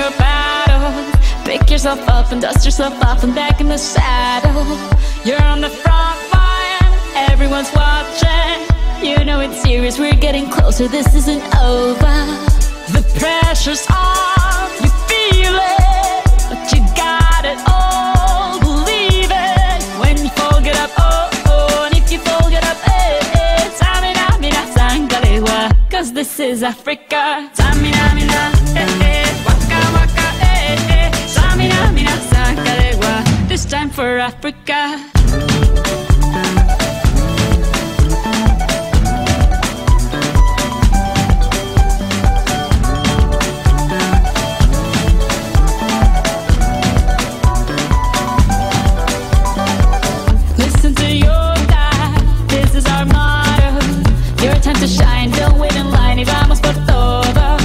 your battles. Pick yourself up and dust yourself off and back in the saddle. You're on the front line, everyone's watching. You know it's serious, we're getting closer, this isn't over. The pressure's on, you feel it, but you got it all, believe it. When you fall, get up, oh, oh, and if you fall, get up, eh, eh. Samina, mina, sangalewa, cause this is Africa. Samina, mina, eh, eh, waka, waka, eh, eh. Samina, mina, sangalewa, this time for Africa. Listen to your God, this is our motto. Your time to shine, don't wait in line. Y vamos por todo.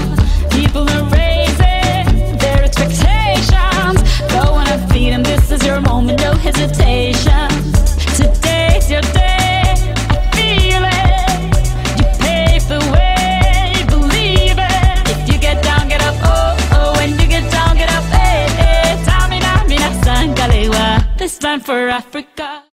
People are raising their expectations. Go on and feed them, this is your moment, no hesitation. Today's your day, I feel it. You pave the way, believe it. If you get down, get up, oh, oh. When you get down, get up, eh, eh. Tamina, mina, sangalewa, this time for Africa.